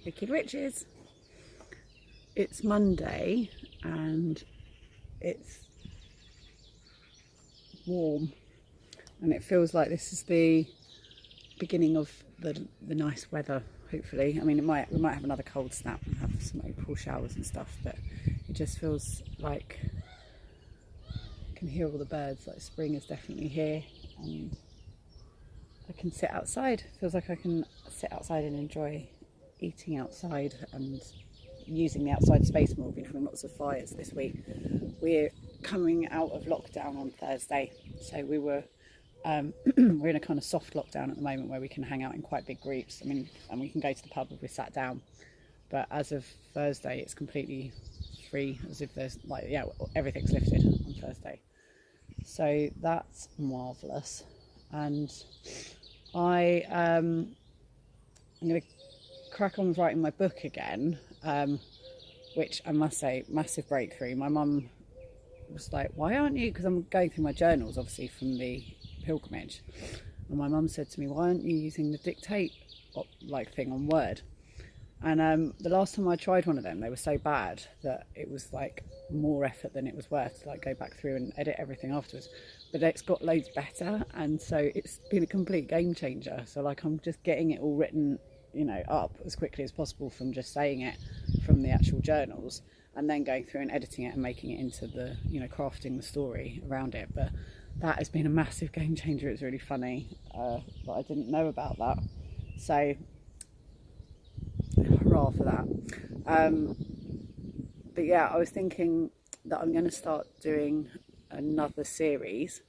Wicked Witches. It's Monday and it's warm and it feels like this is the beginning of the nice weather, hopefully. I mean, we might have another cold snap and have some April showers and stuff, but it just feels like I can hear all the birds, like spring is definitely here, and I can sit outside. Feels like I can sit outside and enjoy eating outside and using the outside space more. We've been having lots of fires this week. We're coming out of lockdown on Thursday, so we were we're in a kind of soft lockdown at the moment where we can hang out in quite big groups. I mean, and we can go to the pub if we're sat down, but as of Thursday it's completely free, as if there's like, yeah, everything's lifted on Thursday, so that's marvellous. And I'm going to crack on with writing my book again, which I must say, massive breakthrough. My mum was like, why aren't you, because I'm going through my journals obviously from the pilgrimage, and my mum said to me, why aren't you using the dictate like thing on Word? And the last time I tried one of them, they were so bad that it was like more effort than it was worth to like go back through and edit everything afterwards. But it's got loads better, and so it's been a complete game changer. So like I'm just getting it all written, you know, up as quickly as possible from just saying it from the actual journals, and then going through and editing it and making it into the, you know, crafting the story around it. But that has been a massive game changer. It's really funny that I didn't know about that. So hurrah for that. But yeah, I was thinking that I'm going to start doing another series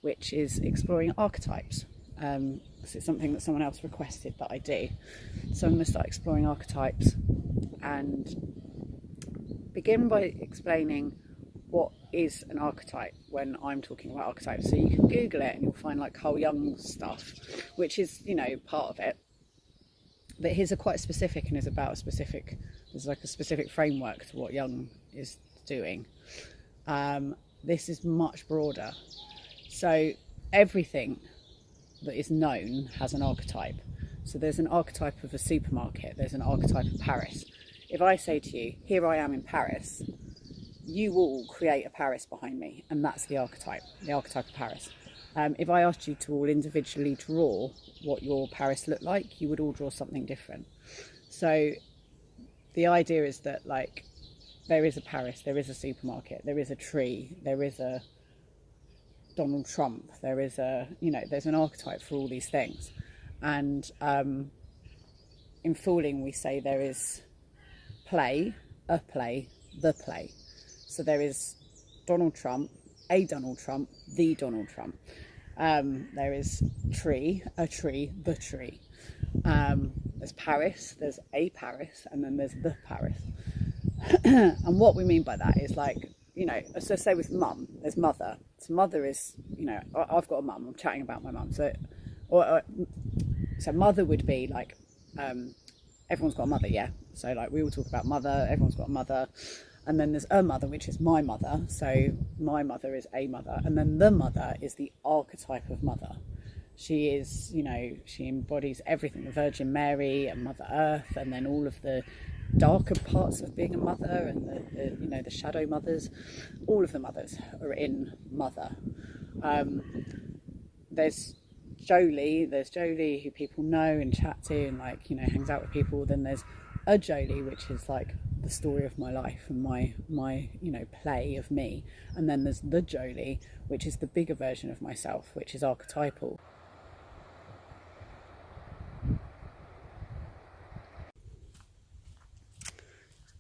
which is exploring archetypes. So it's something that someone else requested that I do. So I'm going to start exploring archetypes and begin by explaining what is an archetype when I'm talking about archetypes. So you can Google it and you'll find like Carl Jung stuff, which is, you know, part of it. But his are quite specific and is about a specific, there's like a specific framework to what Jung is doing. This is much broader. So everything that is known has an archetype. So there's an archetype of a supermarket, there's an archetype of Paris. If I say to you, here I am in Paris, you will create a Paris behind me, and that's the archetype of Paris. If I asked you to all individually draw what your Paris looked like, you would all draw something different. So the idea is that like there is a Paris, there is a supermarket, there is a tree, there is a Donald Trump, there is a, you know, there's an archetype for all these things. And in Fooling we say there is play, a play, the play. So there is Donald Trump, a Donald Trump, the Donald Trump. There is tree, a tree, the tree. There's Paris, there's a Paris, and then there's the Paris. And what we mean by that is like, you know, so say with mum, there's mother. So mother is, you know, I've got a mum, I'm chatting about my mum. So, so mother would be like, everyone's got a mother, yeah. So like we all talk about mother, everyone's got a mother. And then there's a mother, which is my mother. So my mother is a mother. And then the mother is the archetype of mother. She is, you know, she embodies everything, the Virgin Mary and Mother Earth, and then all of the darker parts of being a mother and the you know, the shadow mothers. All of the mothers are in mother. There's Jolie who people know and chat to and like, you know, hangs out with people. Then there's a Jolie, which is like the story of my life and my you know, play of me. And then there's the Jolie, which is the bigger version of myself, which is archetypal.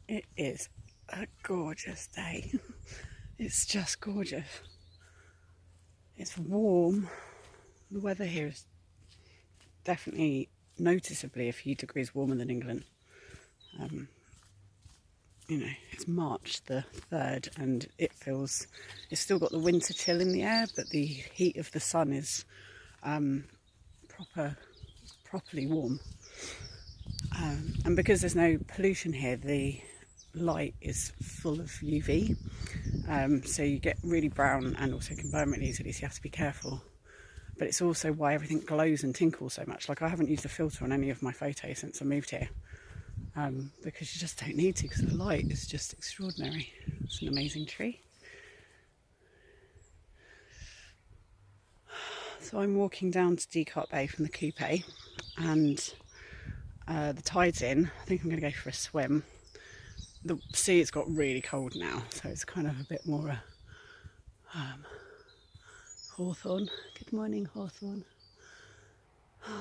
It is a gorgeous day. It's just gorgeous. It's warm. The weather here is definitely noticeably a few degrees warmer than England. You know, it's March the 3rd and it feels, it's still got the winter chill in the air, but the heat of the sun is properly warm. And because there's no pollution here, the light is full of UV, so you get really brown and also can burn really easily, so you have to be careful. But it's also why everything glows and tinkles so much. Like I haven't used a filter on any of my photos since I moved here. because you just don't need to, because the light is just extraordinary. It's an amazing tree. So I'm walking down to Decart Bay from the coupe, and the tide's in. I think I'm going to go for a swim. The sea has got really cold now, so it's kind of a bit more hawthorn. Good morning, hawthorn. Love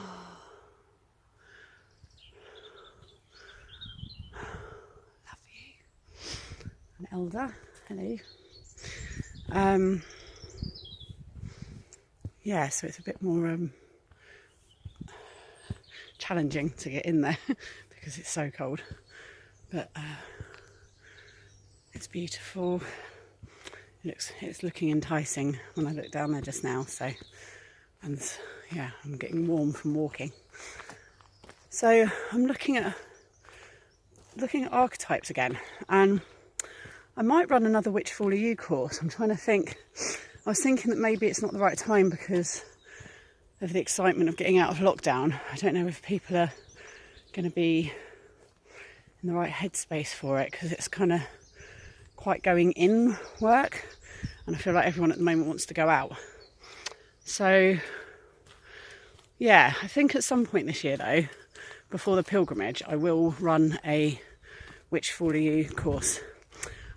you. An elder, hello. Yeah, so it's a bit more challenging to get in there because it's so cold, but it's beautiful. It's looking enticing when I look down there just now. So, and yeah, I'm getting warm from walking. So I'm looking at archetypes again, and I might run another Witchfool EU course. I'm trying to think. I was thinking that maybe it's not the right time because of the excitement of getting out of lockdown. I don't know if people are going to be in the right headspace for it, because it's kind of quite going in work, and I feel like everyone at the moment wants to go out. So yeah, I think at some point this year though, before the pilgrimage, I will run a Witchfool EU course.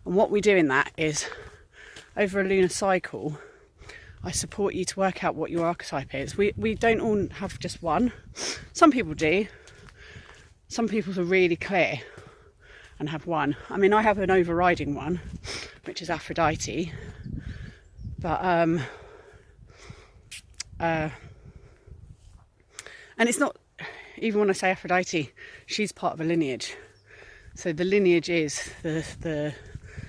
And what we do in that is, over a lunar cycle, I support you to work out what your archetype is. We don't all have just one. Some people do. Some people are really clear and have one. I mean, I have an overriding one, which is Aphrodite. But and it's not, even when I say Aphrodite, she's part of a lineage. So the lineage is the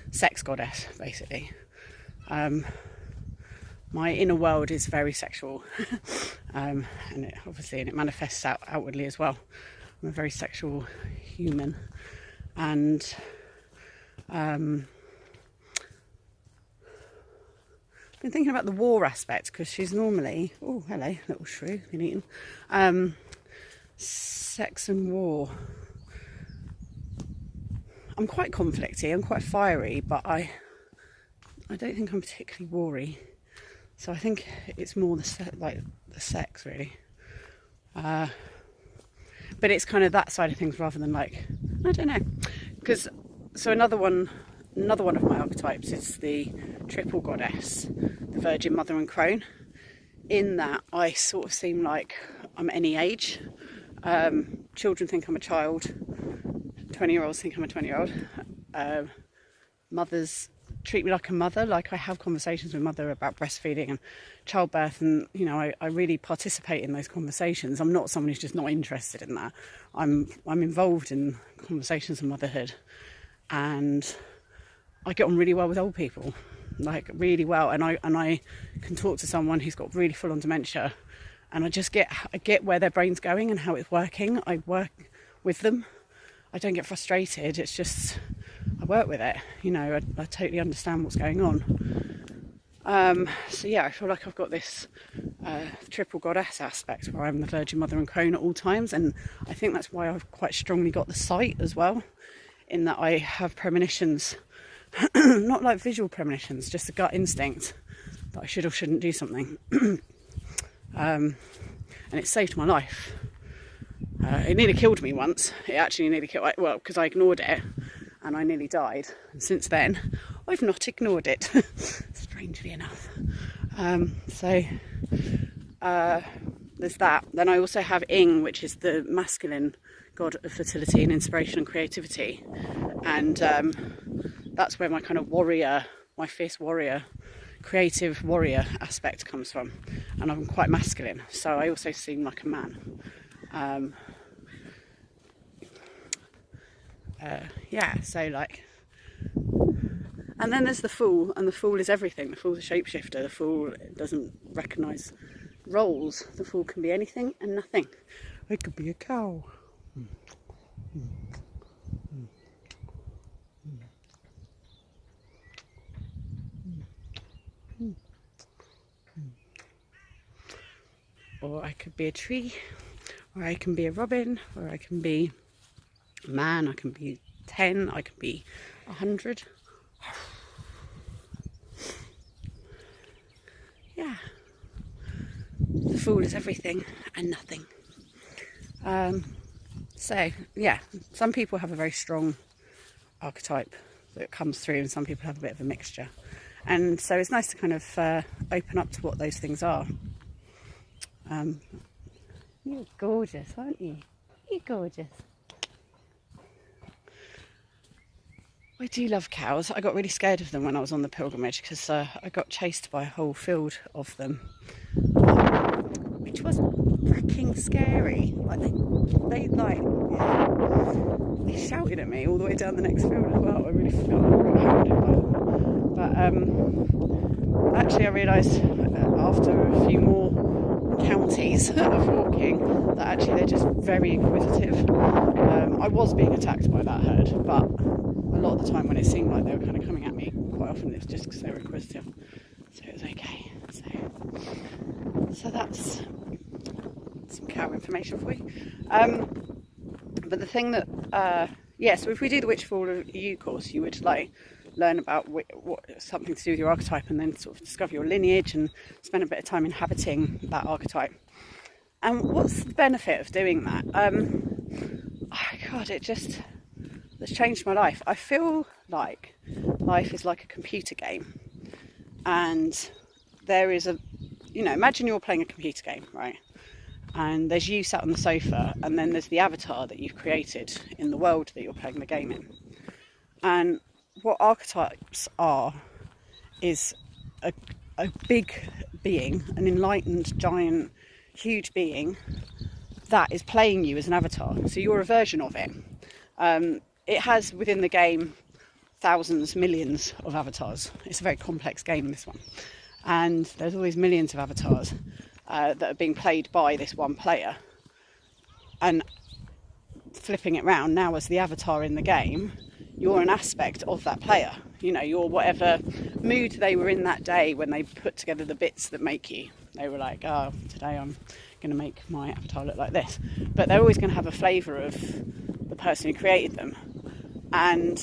sex goddess, basically. My inner world is very sexual, and it manifests outwardly as well. I'm a very sexual human, and I've been thinking about the war aspect, because she's normally, oh hello little shrew, been eaten, sex and war. I'm quite conflicty, I'm quite fiery, but I don't think I'm particularly war-y. So I think it's more the sex, really. But it's kind of that side of things rather than like, I don't know. Because, so another one of my archetypes is the triple goddess, the Virgin Mother and Crone. In that, I sort of seem like I'm any age. Children think I'm a child. 20-year-olds think I'm a 20-year-old. Mothers treat me like a mother, like I have conversations with mother about breastfeeding and childbirth, and you know, I really participate in those conversations. I'm not someone who's just not interested in that. I'm involved in conversations of motherhood, and I get on really well with old people, like really well, and I can talk to someone who's got really full on dementia, and I get where their brain's going and how it's working. I work with them. I don't get frustrated. It's just, I work with it, you know, I totally understand what's going on. So yeah, I feel like I've got this triple goddess aspect where I'm the Virgin Mother and Crone at all times, and I think that's why I've quite strongly got the sight as well, in that I have premonitions, not like visual premonitions, just a gut instinct that I should or shouldn't do something. And it saved my life. It nearly killed me once. It actually nearly killed, well, because I ignored it and I nearly died. And since then, I've not ignored it, strangely enough. So there's that. Then I also have Ing, which is the masculine god of fertility and inspiration and creativity. And that's where my kind of warrior, my fierce warrior, creative warrior aspect comes from. And I'm quite masculine, so I also seem like a man. Yeah, so like, and then there's the Fool, and the Fool is everything. The Fool's a shapeshifter. The Fool doesn't recognise roles. The Fool can be anything and nothing. It could be a cow. Or I could be a tree, or I can be a robin, or I can be a man, I can be 10, I can be 100. Yeah. The Fool is everything and nothing. So, yeah, some people have a very strong archetype that comes through, and some people have a bit of a mixture. And so it's nice to kind of open up to what those things are. You're gorgeous, aren't you? You're gorgeous. I do love cows. I got really scared of them when I was on the pilgrimage because I got chased by a whole field of them, which was freaking scary. Like they shouted at me all the way down the next field as well. I really felt like I got hounded by them. But actually, I realised after a few more counties of walking that actually they're just very inquisitive. I was being attacked by that herd, but a lot of the time when it seemed like they were kind of coming at me, quite often it's just because they were inquisitive, so it was okay. So that's some cow information for you. But the thing that so if we do the Witchfool EU course, you would like learn about what something to do with your archetype, and then sort of discover your lineage and spend a bit of time inhabiting that archetype. And what's the benefit of doing that? It's changed my life. I feel like life is like a computer game, and there is imagine you're playing a computer game, right? And there's you sat on the sofa, and then there's the avatar that you've created in the world that you're playing the game in. And what archetypes are is a big being, an enlightened, giant, huge being that is playing you as an avatar. So you're a version of it. It has within the game thousands, millions of avatars. It's a very complex game, this one. And there's all these millions of avatars that are being played by this one player. And flipping it round, now as the avatar in the game, you're an aspect of that player. You're whatever mood they were in that day when they put together the bits that make you. They were like, oh, today I'm going to make my avatar look like this. But they're always going to have a flavour of the person who created them. And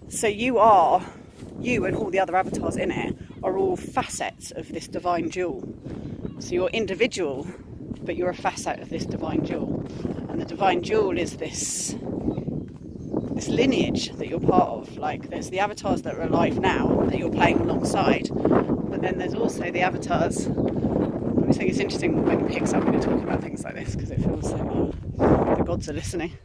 so you and all the other avatars in it are all facets of this divine jewel. So you're individual, but you're a facet of this divine jewel. And the divine jewel is this lineage that you're part of. Like, there's the avatars that are alive now that you're playing alongside, but then there's also the avatars. I think it's interesting when it picks up when you're talking about things like this, because it feels like the gods are listening.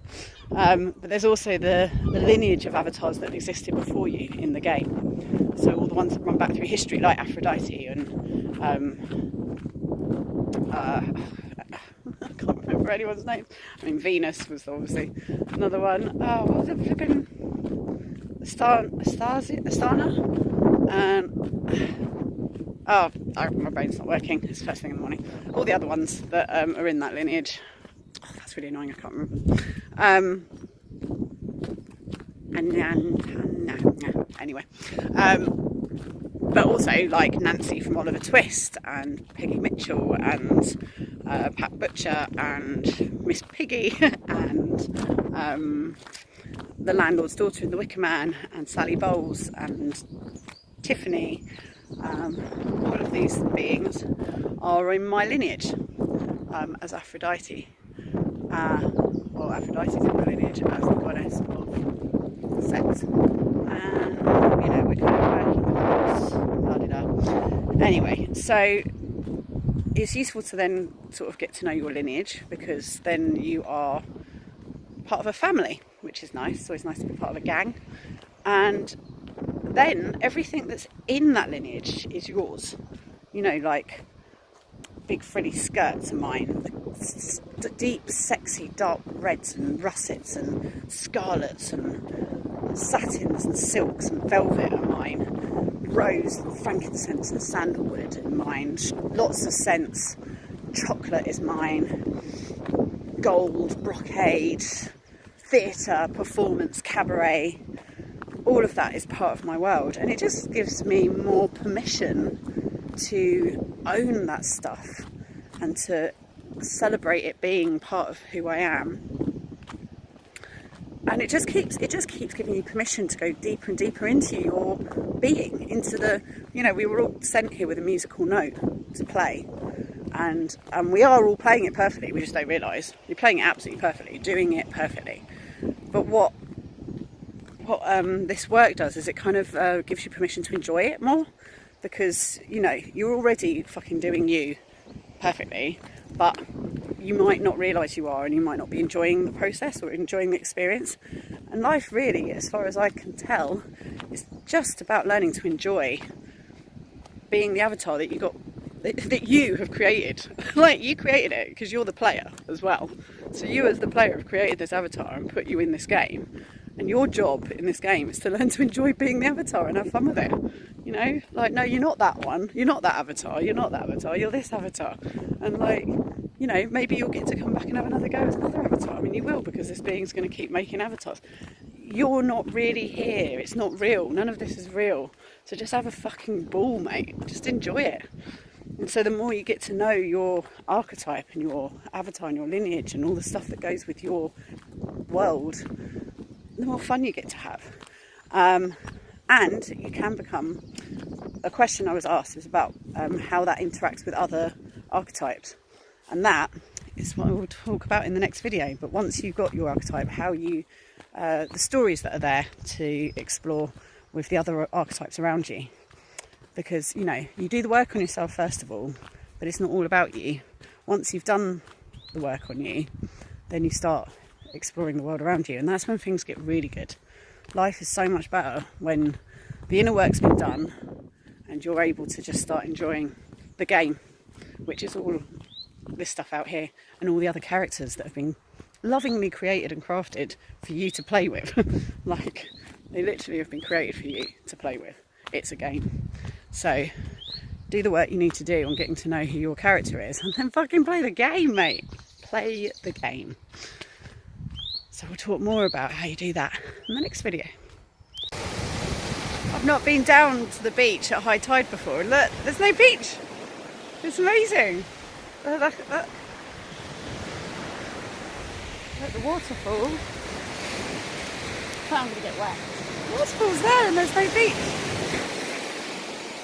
But there's also the lineage of avatars that existed before you in the game. So all the ones that run back through history, like Aphrodite and I can't remember anyone's name. I mean, Venus was obviously another one. Oh, what was it flipping? Astana? My brain's not working. It's first thing in the morning. All the other ones that are in that lineage. Oh, that's really annoying. I can't remember. Anyway. But also like Nancy from Oliver Twist and Peggy Mitchell and Pat Butcher and Miss Piggy and the landlord's daughter in The Wicker Man and Sally Bowles and Tiffany. All of these beings are in my lineage as Aphrodite. Aphrodite's in my lineage as the goddess of sex. And, we're kind of working with this. Anyway, so it's useful to then sort of get to know your lineage, because then you are part of a family, which is nice. It's always nice to be part of a gang. And then everything that's in that lineage is yours. Like big frilly skirts are mine, the deep sexy dark reds and russets and scarlets and satins and silks and velvet are mine, rose and frankincense and sandalwood are mine, lots of scents, chocolate is mine, gold, brocade, theatre, performance, cabaret, all of that is part of my world. And it just gives me more permission to own that stuff and to celebrate it being part of who I am. And it just keeps giving you permission to go deeper and deeper into your being, into the, you know, we were all sent here with a musical note to play, and we are all playing it perfectly. We just don't realise. You're playing it absolutely perfectly, you're doing it perfectly. But what this work does is it kind of gives you permission to enjoy it more, because, you know, you're already fucking doing you perfectly, but you might not realise you are, and you might not be enjoying the process or enjoying the experience. And life really, as far as I can tell, is just about learning to enjoy being the avatar that you have created. Like, you created it because you're the player as well. So you as the player have created this avatar and put you in this game. And your job in this game is to learn to enjoy being the avatar and have fun with it. You know, like, no, you're not that one. You're not that avatar. You're not that avatar. You're this avatar. And, like, you know, maybe you'll get to come back and have another go as another avatar. I mean, you will, because this being's going to keep making avatars. You're not really here. It's not real. None of this is real. So just have a fucking ball, mate. Just enjoy it. And so the more you get to know your archetype and your avatar and your lineage and all the stuff that goes with your world, the more fun you get to have. And you can become, a question I was asked was about how that interacts with other archetypes. And that is what we'll talk about in the next video. But once you've got your archetype, how you, the stories that are there to explore with the other archetypes around you. Because, you know, you do the work on yourself first of all, but it's not all about you. Once you've done the work on you, then you start exploring the world around you, and that's when things get really good. Life is so much better when the inner work's been done and you're able to just start enjoying the game, which is all this stuff out here and all the other characters that have been lovingly created and crafted for you to play with. Like, they literally have been created for you to play with. It's a game. So do the work you need to do on getting to know who your character is, and then fucking play the game, mate. Play the game. So we'll talk more about how you do that in the next video. I've not been down to the beach at high tide before. Look, there's no beach. It's amazing. Look, look the waterfall. I'm going to get wet. The waterfall's there and there's no beach.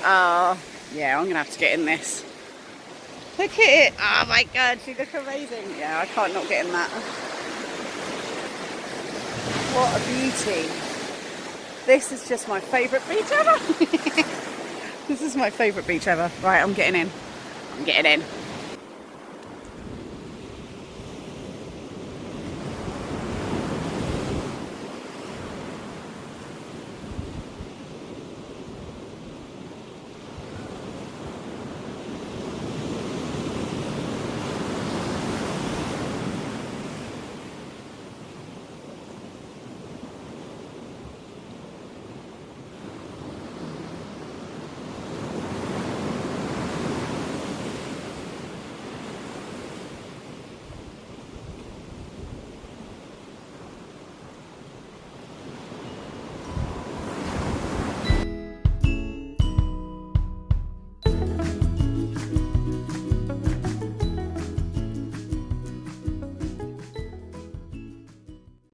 Oh, yeah, I'm going to have to get in this. Look at it. Oh my God, she looks amazing. Yeah, I can't not get in that. What a beauty. This is just my favourite beach ever. This is my favourite beach ever. Right, I'm getting in. I'm getting in.